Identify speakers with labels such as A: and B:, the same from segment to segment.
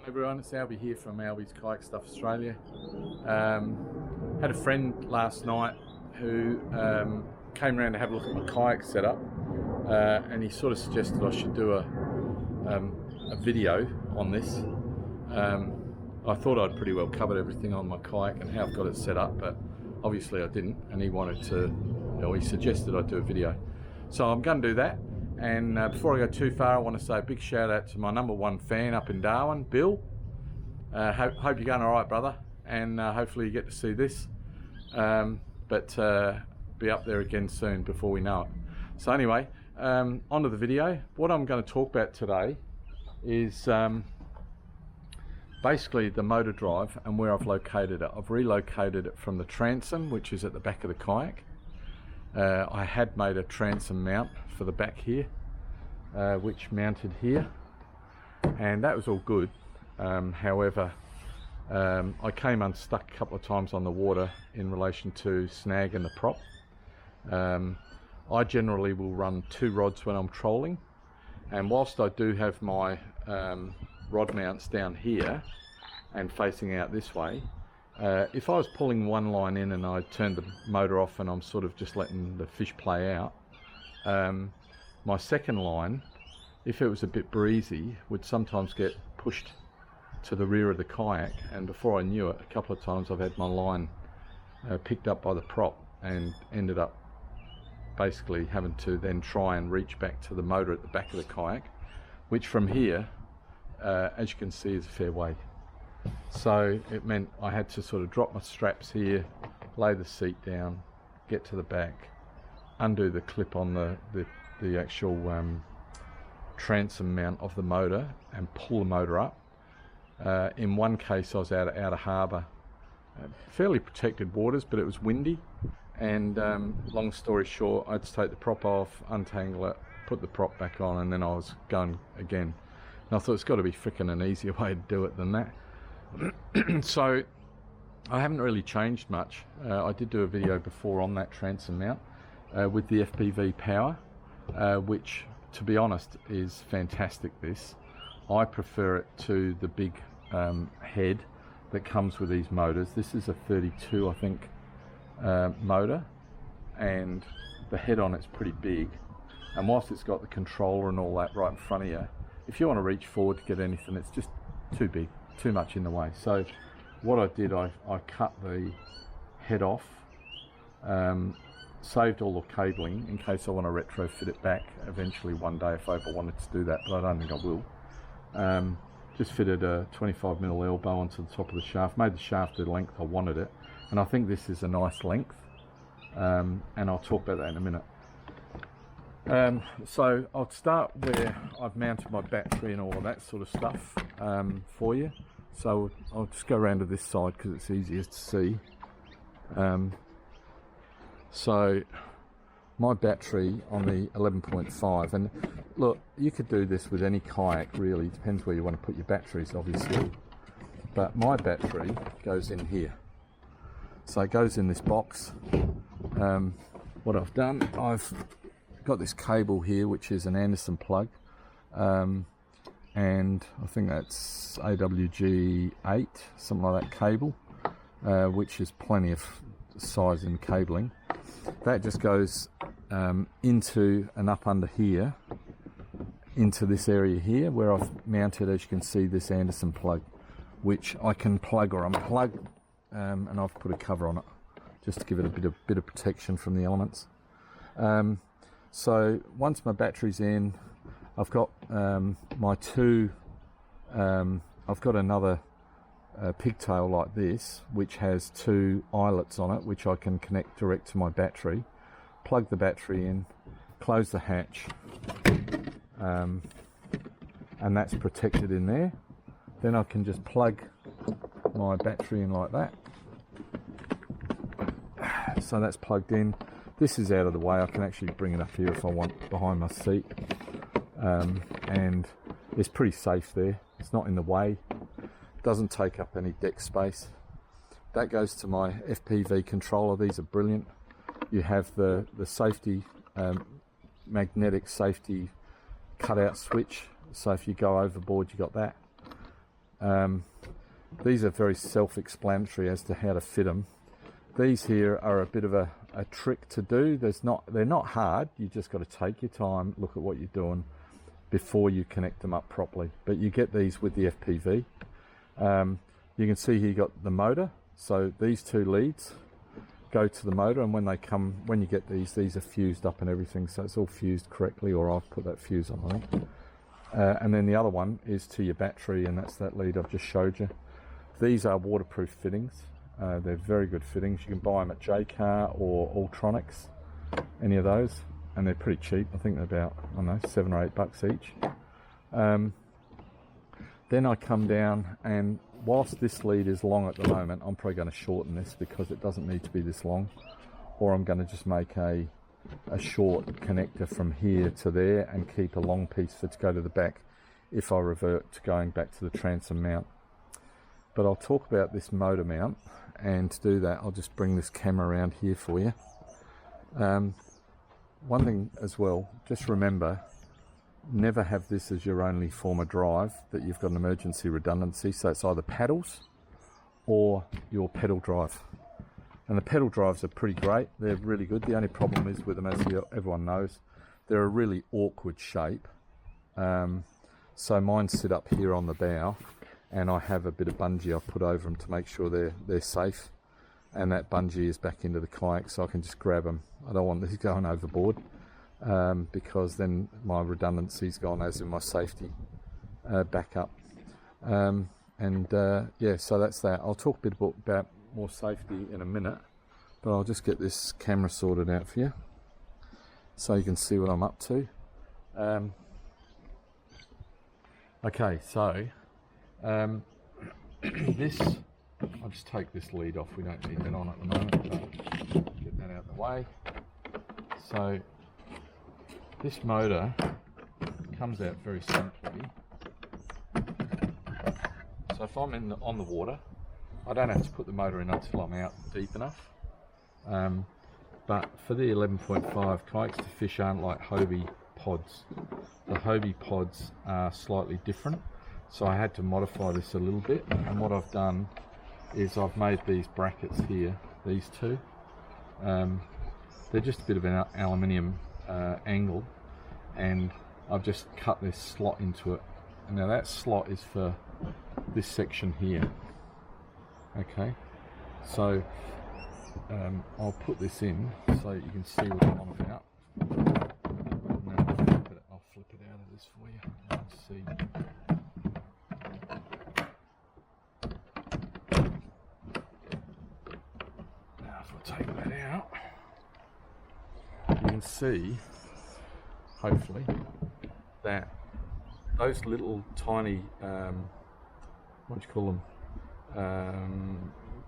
A: Everyone, it's Albie here from Albie's Kayak Stuff Australia. Had a friend last night who came around to have a look at my kayak setup, and he sort of suggested I should do a video on this. I thought I'd pretty well covered everything on my kayak and how I've got it set up, but obviously I didn't, and he wanted to, he suggested I do a video. So I'm going to do that. And before I go too far, I want to say a big shout out to my #1 fan up in Darwin, Bill. Hope you're going all right, brother, and hopefully you get to see this. But be up there again soon before we know it. So anyway, onto the video. What I'm going to talk about today is basically the motor drive and where I've located it. I've relocated it from the transom, which is at the back of the kayak. I had made a transom mount for the back here, which mounted here, and that was all good. However, I came unstuck a couple of times on the water in relation to snagging the prop. I generally will run 2 rods when I'm trolling, and whilst I do have my rod mounts down here and facing out this way, if I was pulling one line in and I turned the motor off and I'm sort of just letting the fish play out, my second line, if it was a bit breezy, would sometimes get pushed to the rear of the kayak, and before I knew it, a couple of times I've had my line picked up by the prop and ended up basically having to then try and reach back to the motor at the back of the kayak, which from here, as you can see, is a fair way. So it meant I had to sort of drop my straps here, lay the seat down, get to the back, undo the clip on the actual transom mount of the motor and pull the motor up. In one case I was out of harbour, fairly protected waters, but it was windy, and long story short, I had to take the prop off, untangle it, put the prop back on, and then I was going again. And I thought it's got to be frickin' an easier way to do it than that. So I haven't really changed much. I did do a video before on that transom mount with the FPV power, which, to be honest, is fantastic. This, I prefer it to the big head that comes with these motors. This is a 32, I think, motor, and the head on it's pretty big, and whilst it's got the controller and all that right in front of you, if you want to reach forward to get anything, it's just too big, too much in the way. So what I did, I cut the head off, saved all the cabling in case I want to retrofit it back eventually one day if I ever wanted to do that, but I don't think I will. Just fitted a 25mm elbow onto the top of the shaft, made the shaft the length I wanted it, and I think this is a nice length, and I'll talk about that in a minute. So I'll start where I've mounted my battery and all of that sort of stuff for you. So I'll just go around to this side because it's easiest to see. So my battery on the 11.5, and look, you could do this with any kayak really, depends where you want to put your batteries obviously, but my battery goes in here. So it goes in this box. What I've done, I've got this cable here which is an Anderson plug, and I think that's AWG8, something like that cable, which is plenty of size in cabling. That just goes into and up under here, into this area here where I've mounted, as you can see, this Anderson plug, which I can plug or unplug, and I've put a cover on it just to give it a bit of protection from the elements. So once my battery's in, I've got my two, I've got another pigtail like this, which has 2 eyelets on it, which I can connect direct to my battery, plug the battery in, close the hatch, and that's protected in there. Then I can just plug my battery in like that. So that's plugged in. This is out of the way. I can actually bring it up here if I want, behind my seat, and it's pretty safe there. It's not in the way, doesn't take up any deck space. That goes to my FPV controller. These are brilliant. You have the safety, magnetic safety cutout switch, so if you go overboard you got that. These are very self-explanatory as to how to fit them. These here are a bit of a trick to do. They're not hard. You just got to take your time, look at what you're doing before you connect them up properly. But you get these with the FPV. You can see here you got the motor. So these two leads go to the motor, and when you get these are fused up and everything, so it's all fused correctly, or I've put that fuse on, I think. And then the other one is to your battery, and that's that lead I've just showed you. These are waterproof fittings. They're very good fittings. You can buy them at J-Car or Ultronics, any of those, and they're pretty cheap. I think they're about, I don't know, $7 or $8 each. Then I come down, and whilst this lead is long at the moment, I'm probably going to shorten this because it doesn't need to be this long, or I'm going to just make a short connector from here to there and keep a long piece for to go to the back if I revert to going back to the transom mount. But I'll talk about this motor mount, and to do that I'll just bring this camera around here for you. One thing as well, just remember, never have this as your only form of drive, that you've got an emergency redundancy, so it's either paddles or your pedal drive. And the pedal drives are pretty great, they're really good. The only problem is with them, as everyone knows, they're a really awkward shape. So mine sit up here on the bow, and I have a bit of bungee I've put over them to make sure they're safe. And that bungee is back into the kayak, so I can just grab them. I don't want these going overboard, because then my redundancy's gone, as in my safety backup. Yeah, so that's that. I'll talk a bit about more safety in a minute, but I'll just get this camera sorted out for you so you can see what I'm up to. Okay, so this, I'll just take this lead off, we don't need that on at the moment, but get that out of the way. So this motor comes out very simply. So if I'm on the water, I don't have to put the motor in until I'm out deep enough. But for the 11.5, kayaks to fish aren't like Hobie pods. The Hobie pods are slightly different, so I had to modify this a little bit, and what I've done is I've made these brackets here, these two. They're just a bit of an aluminium angle, and I've just cut this slot into it. Now that slot is for this section here. Okay, so I'll put this in so you can see what I'm on about. Now I'll flip it out of this for you. Let's see. Now if I take that out, you can see, hopefully, that those little tiny, what do you call them,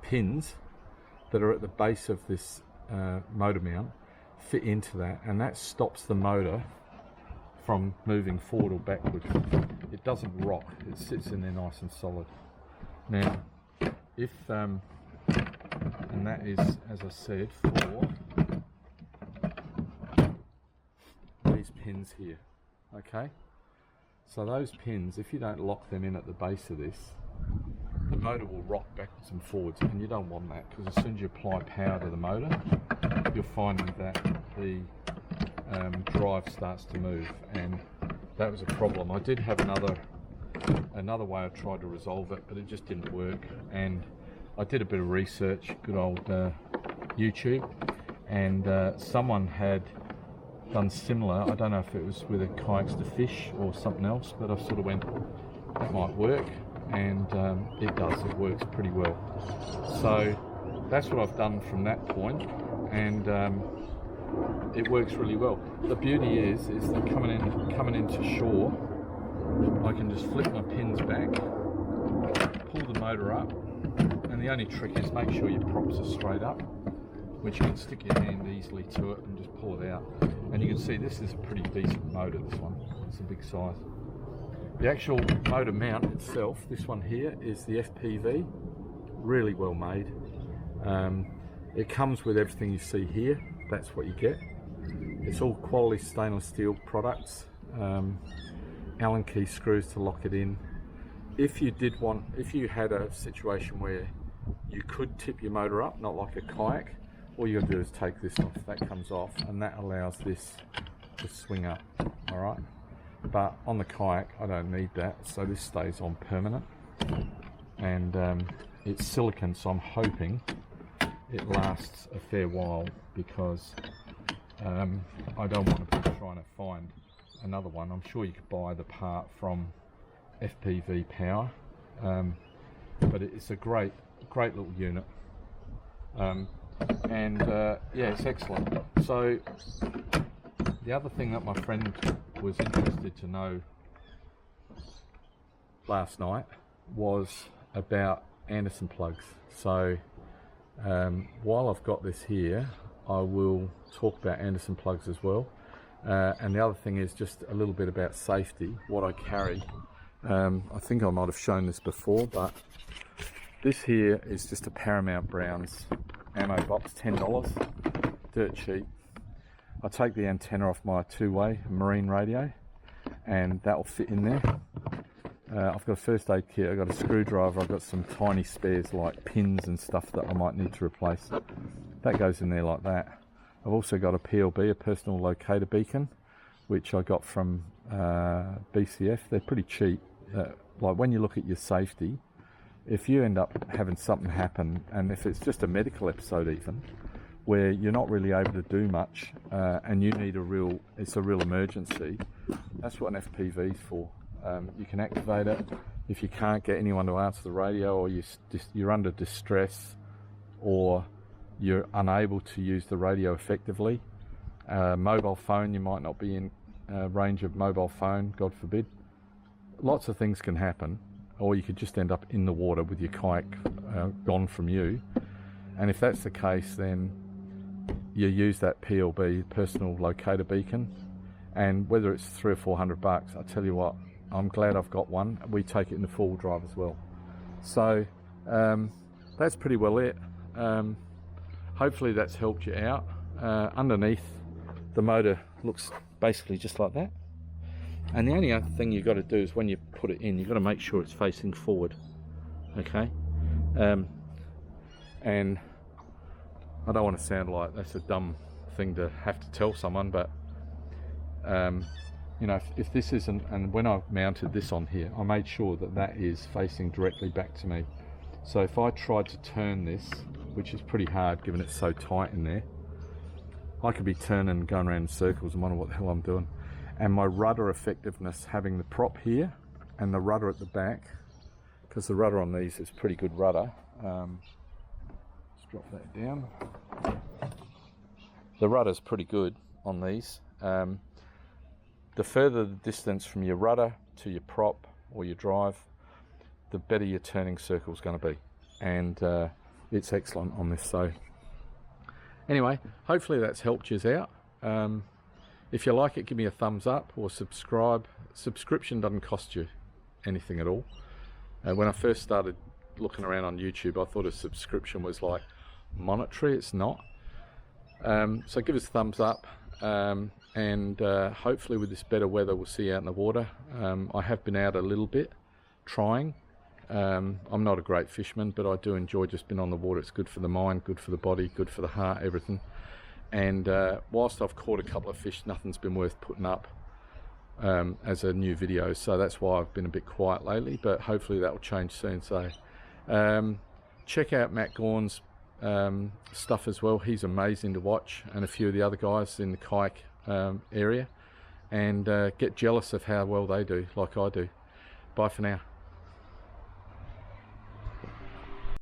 A: pins that are at the base of this motor mount fit into that, and that stops the motor from moving forward or backward. It doesn't rock, it sits in there nice and solid. Now, if, and that is, as I said, for these pins here, okay? So those pins, if you don't lock them in at the base of this, the motor will rock backwards and forwards, and you don't want that, because as soon as you apply power to the motor, you're finding that the drive starts to move, and that was a problem. I did have another way I tried to resolve it, but it just didn't work, and I did a bit of research, good old YouTube, and someone had done similar. I don't know if it was with a kayaks to fish or something else, but I sort of went, that might work, and it does, it works pretty well. So that's what I've done from that point, and it works really well. The beauty is that coming into shore, I can just flip my pins back, pull the motor up, and the only trick is make sure your props are straight up, which you can stick your hand easily to it and just pull it out. And you can see this is a pretty decent motor, this one. It's a big size. The actual motor mount itself, this one here, is the FPV, really well made. It comes with everything you see here, that's what you get. It's all quality stainless steel products, Allen key screws to lock it in, if you had a situation where you could tip your motor up, not like a kayak, all you gotta do is take this off. That comes off, and that allows this to swing up. All right, but on the kayak, I don't need that, so this stays on permanent, and it's silicone, so I'm hoping it lasts a fair while, because I don't want to be trying to find another one. I'm sure you could buy the part from FPV Power, but it's a great little unit, and yeah, it's excellent. So the other thing that my friend was interested to know last night was about Anderson plugs. So while I've got this here, I will talk about Anderson plugs as well, and the other thing is just a little bit about safety, what I carry. I think I might have shown this before, but this here is just a Paramount Browns ammo box, $10, dirt cheap. I take the antenna off my two-way marine radio, and that will fit in there. I've got a first aid kit, I've got a screwdriver, I've got some tiny spares like pins and stuff that I might need to replace. That goes in there like that. I've also got a PLB, a personal locator beacon, which I got from BCF. They're pretty cheap. Like when you look at your safety, if you end up having something happen, and if it's just a medical episode even, where you're not really able to do much, and you need it's a real emergency, that's what an FPV is for. You can activate it if you can't get anyone to answer the radio, or you're under distress, or you're unable to use the radio effectively. Mobile phone, you might not be in range of mobile phone, God forbid. Lots of things can happen, or you could just end up in the water with your kayak gone from you. And if that's the case, then you use that PLB, personal locator beacon, and whether it's $300 or $400, I tell you what, I'm glad I've got one. We take it in the four-wheel drive as well. So that's pretty well it. Hopefully that's helped you out. Underneath, the motor looks basically just like that. And the only other thing you've got to do is when you put it in, you've got to make sure it's facing forward. Okay? And I don't want to sound like that's a dumb thing to have to tell someone, but you know, if this isn't, and when I mounted this on here, I made sure that that is facing directly back to me. So if I tried to turn this, which is pretty hard given it's so tight in there, I could be turning and going around in circles and wonder what the hell I'm doing. And my rudder effectiveness, having the prop here and the rudder at the back, because the rudder on these is pretty good rudder. Let's drop that down. The rudder's pretty good on these. The further the distance from your rudder to your prop or your drive, the better your turning circle is going to be. And it's excellent on this. So anyway, hopefully that's helped you out. If you like it, give me a thumbs up or subscribe. Subscription doesn't cost you anything at all. When I first started looking around on YouTube, I thought a subscription was like monetary. It's not. So give us a thumbs up, and hopefully with this better weather we'll see you out in the water. I have been out a little bit trying. I'm not a great fisherman, but I do enjoy just being on the water. It's good for the mind, good for the body, good for the heart, everything. And whilst I've caught a couple of fish, nothing's been worth putting up as a new video, so that's why I've been a bit quiet lately, but hopefully that will change soon. So check out Matt Gorn's stuff as well. He's amazing to watch, and a few of the other guys in the kayak area, and get jealous of how well they do like I do. Bye for now.